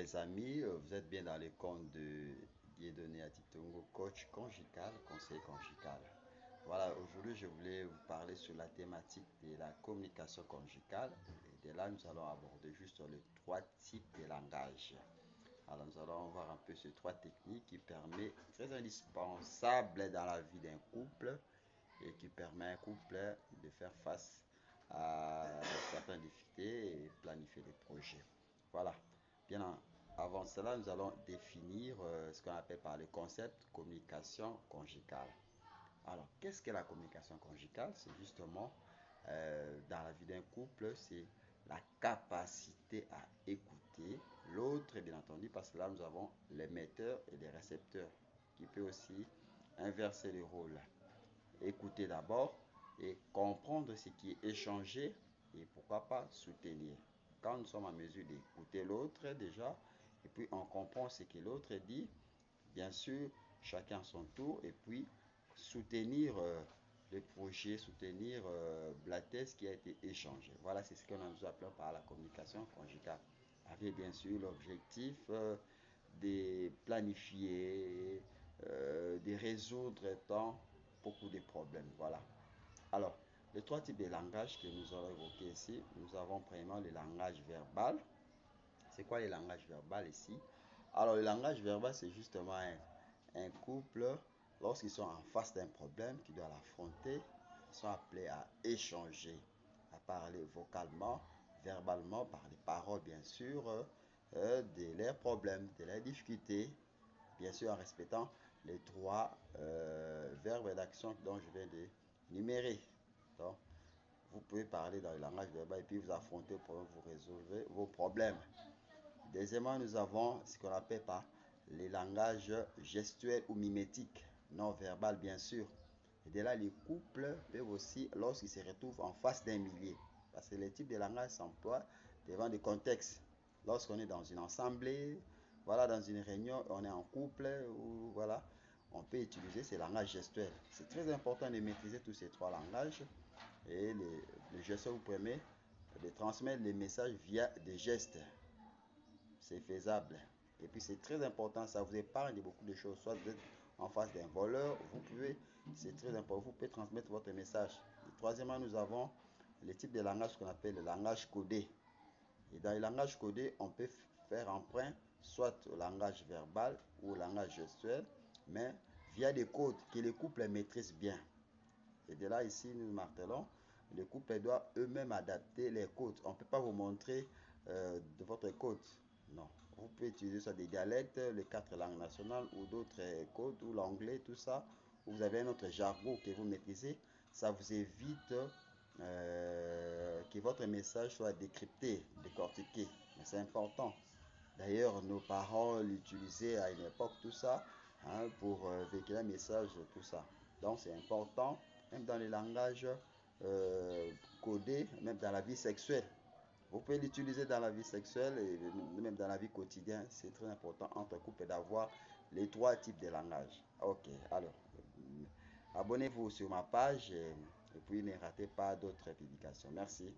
les amis, vous êtes bien dans les comptes de Dieudonné Atitongo, coach conjugal, conseiller conjugal. Voilà, aujourd'hui je voulais vous parler sur la thématique de la communication conjugale. Et de là, nous allons aborder juste les trois types de langage. Alors nous allons voir un peu ces trois techniques qui permettent, très indispensables dans la vie d'un couple et qui permet à un couple de faire face à certaines difficultés et planifier des projets. Voilà. Bien avant cela, nous allons définir ce qu'on appelle par le concept communication conjugale. Alors, qu'est-ce que la communication conjugale? C'est justement, dans la vie d'un couple, c'est la capacité à écouter l'autre, bien entendu, parce que là, nous avons l'émetteur et les récepteurs, qui peut aussi inverser les rôles. Écouter d'abord et comprendre ce qui est échangé et pourquoi pas soutenir. Quand nous sommes en mesure d'écouter l'autre déjà, et puis on comprend ce que l'autre dit, bien sûr, chacun à son tour, et puis soutenir le projet, soutenir la thèse qui a été échangée. Voilà, c'est ce que nous appelons par la communication conjugale. Avec bien sûr l'objectif de planifier, de résoudre tant beaucoup de problèmes. Voilà. Alors, les trois types de langage que nous allons évoquer ici, nous avons premièrement le langage verbal. C'est quoi le langage verbal ici? Alors, le langage verbal, c'est justement un couple, lorsqu'ils sont en face d'un problème, qui doivent l'affronter, ils sont appelés à échanger, à parler vocalement, verbalement, par les paroles, bien sûr, de leurs problèmes, de leurs difficultés, bien sûr en respectant les trois verbes d'action dont je viens de numérer. Donc, vous pouvez parler dans le langage verbal et puis vous affrontez le problème, vous résolvez vos problèmes. Deuxièmement, nous avons ce qu'on appelle par les langages gestuels ou mimétiques, non verbal bien sûr. Et de là, les couples peuvent aussi, lorsqu'ils se retrouvent en face d'un millier, parce que les types de langage s'emploient devant des contextes. Lorsqu'on est dans une assemblée, voilà, dans une réunion, on est en couple, ou voilà, on peut utiliser ces langages gestuels. C'est très important de maîtriser tous ces trois langages. Et les gestes vous permettent de transmettre les messages via des gestes. C'est faisable. Et puis c'est très important, ça vous épargne de beaucoup de choses. Soit vous êtes en face d'un voleur, c'est très important, vous pouvez transmettre votre message. Et troisièmement, nous avons les types de langage qu'on appelle le langage codé. Et dans le langage codé, on peut faire emprunt soit au langage verbal ou au langage gestuel, mais via des codes que les couples maîtrisent bien. Et de là, ici, nous martelons, les couples doivent eux-mêmes adapter les codes. On ne peut pas vous montrer de votre code. Non. Vous pouvez utiliser soit des dialectes, les quatre langues nationales ou d'autres codes, ou l'anglais, tout ça. Vous avez un autre jargon que vous maîtrisez. Ça vous évite que votre message soit décrypté, décortiqué. Mais c'est important. D'ailleurs, nos parents l'utilisaient à une époque, tout ça, hein, pour véhiculer un message, tout ça. Donc, c'est important, même dans les langages codés, même dans la vie sexuelle. Vous pouvez l'utiliser dans la vie sexuelle et même dans la vie quotidienne. C'est très important entre couples d'avoir les trois types de langages. Ok, alors, abonnez-vous sur ma page et puis ne ratez pas d'autres publications. Merci.